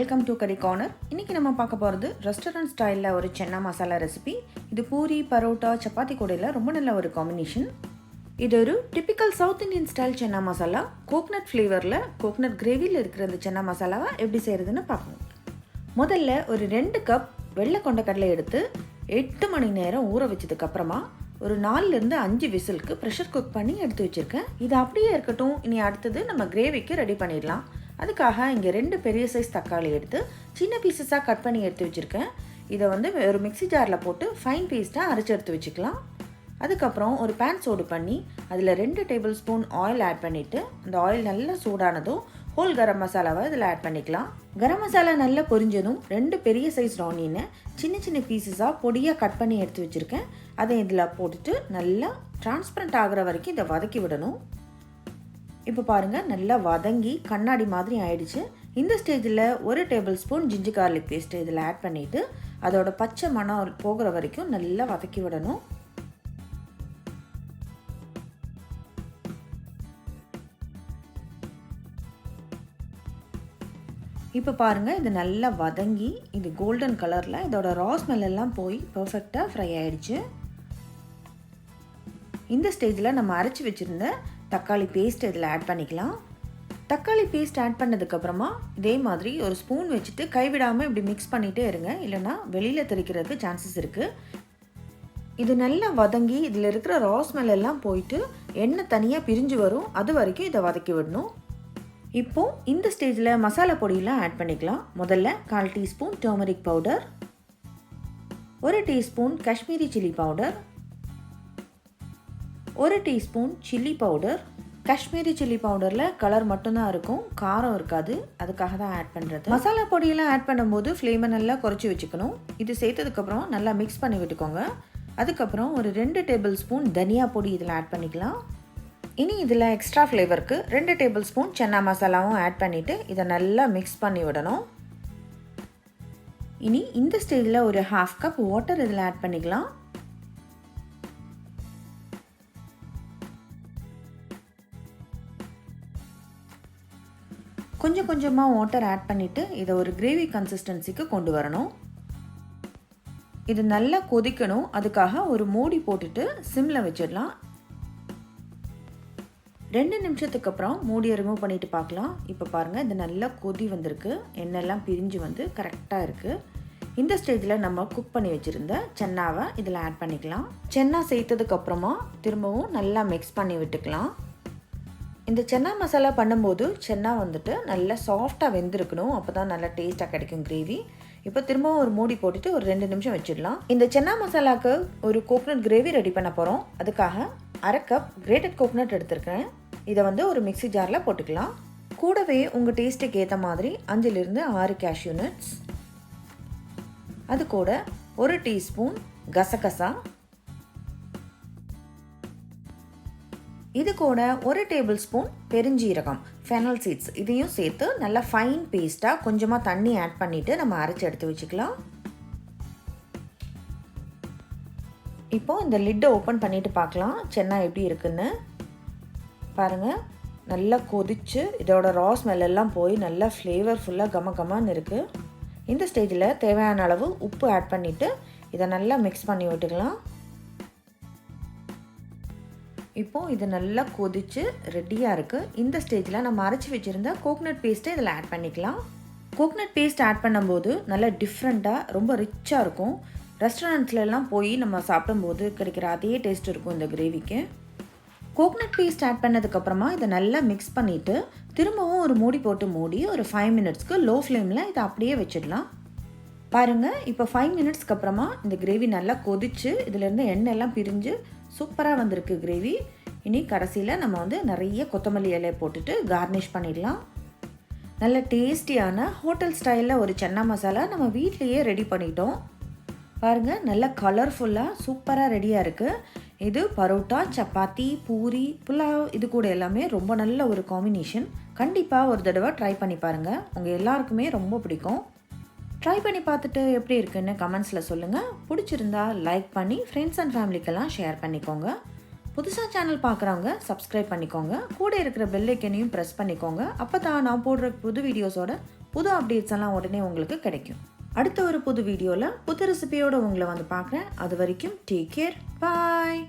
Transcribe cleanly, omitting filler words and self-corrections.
Welcome to curry corner. இன்றைக்கி நம்ம பார்க்க போகிறது ரெஸ்டாரண்ட் ஸ்டைலில் ஒரு சென்னா மசாலா ரெசிபி. இது பூரி, பரோட்டா, சப்பாத்தி கூடையில் ரொம்ப நல்ல ஒரு காம்பினேஷன். இது ஒரு டிப்பிக்கல் சவுத் இந்தியன் ஸ்டைல் சென்னா மசாலா. கோகனட் ஃப்ளேவரில் கோகனட் கிரேவியில் இருக்கிற இந்த சென்னா மசாலாவை எப்படி செய்கிறதுன்னு பார்க்கணும். முதல்ல ஒரு 2 கப் வெள்ளை கொண்டக்கடலை எடுத்து 8 மணி நேரம் ஊற வச்சதுக்கப்புறமா ஒரு 4லேருந்து 5 விசிலுக்கு ப்ரெஷர் குக் பண்ணி எடுத்து வச்சுருக்கேன். இது அப்படியே இருக்கட்டும். இனி அடுத்தது நம்ம கிரேவிக்கு ரெடி பண்ணிடலாம். அதுக்காக இங்கே 2 பெரிய சைஸ் தக்காளி எடுத்து சின்ன பீசஸாக கட் பண்ணி எடுத்து வச்சுருக்கேன். இதை ஒரு மிக்ஸி ஜாரில் போட்டு ஃபைன் பேஸ்ட்டாக அரைச்சி எடுத்து வச்சுக்கலாம். அதுக்கப்புறம் ஒரு பேன் சூடு பண்ணி அதில் 2 டேபிள் ஸ்பூன் ஆயில் ஆட் பண்ணிவிட்டு அந்த ஆயில் நல்லா சூடானதும் ஹோல் கரம் மசாலாவை இதில் ஆட் பண்ணிக்கலாம். கரம் மசாலா நல்லா பொரிஞ்சதும் 2 பெரிய சைஸ் ஆனியனை சின்ன சின்ன பீசஸாக பொடியாக கட் பண்ணி எடுத்து வச்சுருக்கேன். அதை இதில் போட்டுட்டு நல்லா டிரான்ஸ்பரண்ட் ஆகிற வரைக்கும் இதை வதக்கி விடணும். இப்போ பாருங்கள், நல்லா வதங்கி கண்ணாடி மாதிரி ஆயிடுச்சு. இந்த ஸ்டேஜில் 1 table spoon ginger garlic paste இதில் ஆட் பண்ணிவிட்டு அதோட பச்சை மணம் போகிற வரைக்கும் நல்லா வதக்கி விடணும். இப்போ பாருங்கள், இது நல்லா வதங்கி இது கோல்டன் கலரில் இதோட ரா ஸ்மெல் எல்லாம் போய் பர்ஃபெக்டாக ஃப்ரை ஆகிடுச்சு. இந்த ஸ்டேஜில் நம்ம அரைச்சி வச்சுருந்த தக்காளி பேஸ்ட் இதில் ஆட் பண்ணிக்கலாம். தக்காளி பேஸ்ட் ஆட் பண்ணதுக்கப்புறமா இதே மாதிரி ஒரு ஸ்பூன் வச்சுட்டு கைவிடாமல் இப்படி மிக்ஸ் பண்ணிகிட்டே இருங்க, இல்லைனா வெளியில் தெறிக்கிறதுக்கு சான்சஸ் இருக்குது. இது நல்லா வதங்கி இதில் இருக்கிற ரா ஸ்மெல் எல்லாம் போயிட்டு எண்ணெய் தனியாக பிரிஞ்சு வரும். அது வரைக்கும் இதை வதக்கி விடணும். இப்போது இந்த ஸ்டேஜில் மசாலா பொடியெலாம் ஆட் பண்ணிக்கலாம். முதல்ல 1/4 teaspoon turmeric powder, 1 teaspoon Kashmiri chilli powder, 1 teaspoon chilli powder. Kashmiri chilli பவுடரில் கலர் மட்டும்தான் இருக்கும், காரம் இருக்காது, அதுக்காக தான் ஆட் பண்ணுறது. மசாலா பொடியெல்லாம் ஆட் பண்ணும்போது ஃப்ளேமை நல்லா குறைச்சி வச்சுக்கணும். இது சேர்த்ததுக்கப்புறம் நல்லா மிக்ஸ் பண்ணி விட்டுக்கோங்க. அதுக்கப்புறம் ஒரு 2 டேபிள் ஸ்பூன் தனியா பொடி இதில் ஆட் பண்ணிக்கலாம். இனி இதில் எக்ஸ்ட்ரா ஃப்ளேவருக்கு 2 டேபிள் ஸ்பூன் சன்னா மசாலாவும் ஆட் பண்ணிவிட்டு இதை நல்லா மிக்ஸ் பண்ணி விடணும். இனி இந்த ஸ்டேஜில் ஒரு 1/2 கப் வாட்டர் இதில் ஆட் பண்ணிக்கலாம். கொஞ்சம் கொஞ்சமாக வாட்டர் ஆட் பண்ணிவிட்டு இதை ஒரு கிரேவி கன்சிஸ்டன்சிக்கு கொண்டு வரணும். இது நல்லா கொதிக்கணும். அதுக்காக ஒரு மூடி போட்டுட்டு சிம்மில் வச்சிடலாம். 2 நிமிஷத்துக்கு அப்புறம் மூடியை ரிமூவ் பண்ணிவிட்டு பார்க்கலாம். இப்போ பாருங்கள், இது நல்லா கொதி வந்திருக்கு, எண்ணெய்லாம் பிரிஞ்சு வந்து கரெக்டாக இருக்குது. இந்த ஸ்டேஜில் நம்ம குக் பண்ணி வச்சுருந்த சென்னாவை இதில் ஆட் பண்ணிக்கலாம். சென்னா சேர்த்ததுக்கப்புறமா திரும்பவும் நல்லா மிக்ஸ் பண்ணி விட்டுக்கலாம். இந்த சென்னா மசாலா பண்ணும்போது சென்னா நல்லா சாஃப்டாக வெந்திருக்கணும், அப்போ தான் நல்லா டேஸ்ட்டாக கிடைக்கும் கிரேவி. இப்போ திரும்பவும் ஒரு மூடி போட்டுட்டு ஒரு 2 நிமிஷம் வச்சிடலாம். இந்த சென்னா மசாலாவுக்கு ஒரு கோகனட் கிரேவி ரெடி பண்ண போகிறோம். அதுக்காக 1/2 கப் கிரேட்டட் கோகனட் எடுத்துருக்கேன். இதை ஒரு மிக்ஸி ஜாரில் போட்டுக்கலாம். கூடவே உங்கள் டேஸ்ட்டுக்கு ஏற்ற மாதிரி 5லிருந்து 6 கேஷ்யூ நட்ஸ், அது கூட 1 டீஸ்பூன் கசகசா, இது கூட 1 டேபிள் ஸ்பூன் பெருஞ்சீரகம், ஃபெனல் சீட்ஸ், இதையும் சேர்த்து நல்லா ஃபைன் பேஸ்ட்டாக கொஞ்சமாக தண்ணி ஆட் பண்ணிவிட்டு நம்ம அரைச்சி எடுத்து வச்சுக்கலாம். இப்போது இந்த லிட்டை ஓப்பன் பண்ணிவிட்டு பார்க்கலாம் சென்னா எப்படி இருக்குன்னு. பாருங்கள், நல்லா கொதிச்சு இதோட ரா ஸ்மெல் எல்லாம் போய் நல்லா ஃப்ளேவர்ஃபுல்லாக கமகமான்னு இருக்குது. இந்த ஸ்டேஜில் தேவையான அளவு உப்பு ஆட் பண்ணிவிட்டு இதை நல்லா மிக்ஸ் பண்ணி விட்டுக்கலாம். இப்போது இது நல்லா கொதிச்சு ரெடியாக இருக்குது. இந்த ஸ்டேஜில் நம்ம அரைச்சி வச்சுருந்த கோகனட் பேஸ்ட்டை இதில் ஆட் பண்ணிக்கலாம். கோகனட் பேஸ்ட் ஆட் பண்ணும்போது நல்லா டிஃப்ரெண்ட்டாக ரொம்ப ரிச்சாக இருக்கும். ரெஸ்டாரண்ட்ஸ்லாம் போய் நம்ம சாப்பிடும்போது கிடைக்கிற அதே டேஸ்ட் இருக்கும் இந்த கிரேவிக்கு. கோகனட் பேஸ்ட் ஆட் பண்ணதுக்கப்புறமா இதை நல்லா மிக்ஸ் பண்ணிவிட்டு திரும்பவும் ஒரு மூடி போட்டு மூடி ஒரு 5 மினிட்ஸ்க்கு லோ ஃப்ளேமில் இதை அப்படியே வச்சிடலாம். பாருங்கள், இப்போ 5 மினிட்ஸ்க்கு அப்புறமா இந்த கிரேவி நல்லா கொதிச்சு இதிலேருந்து எண்ணெய் எல்லாம் பிரிஞ்சு சூப்பராக வந்திருக்கு கிரேவி. இனி கடைசியில் நம்ம நிறைய கொத்தமல்லி இலையை போட்டுட்டு கார்னிஷ் பண்ணிடலாம். நல்ல டேஸ்டியான ஹோட்டல் ஸ்டைலில் ஒரு சென்னா மசாலா நம்ம வீட்லேயே ரெடி பண்ணிட்டோம். பாருங்கள், நல்ல கலர்ஃபுல்லாக சூப்பராக ரெடியாக இருக்குது. இது பரோட்டா, சப்பாத்தி, பூரி, புலாவ், இது கூட எல்லாமே ரொம்ப நல்ல ஒரு காம்பினேஷன். கண்டிப்பாக ஒரு தடவை ட்ரை பண்ணி பாருங்கள், உங்கள் எல்லாருக்குமே ரொம்ப பிடிக்கும். ட்ரை பண்ணி பார்த்துட்டு எப்படி இருக்குன்னு கமெண்ட்ஸில் சொல்லுங்கள். பிடிச்சிருந்தா லைக் பண்ணி ஃப்ரெண்ட்ஸ் அண்ட் ஃபேமிலிக்கெல்லாம் ஷேர் பண்ணிக்கோங்க. புதுசாக சேனல் பார்க்குறவங்க சப்ஸ்கிரைப் பண்ணிக்கோங்க. கூட இருக்கிற பெல் ஐக்கனையும் ப்ரெஸ் பண்ணிக்கோங்க. அப்போ தான் நான் போடுற புது வீடியோஸோட புது அப்டேட்ஸ் எல்லாம் உடனே உங்களுக்கு கிடைக்கும். அடுத்த ஒரு புது வீடியோவில் புது ரெசிபியோடு உங்களை வந்து பார்க்குறேன். அது வரைக்கும் டேக் கேர், பாய்.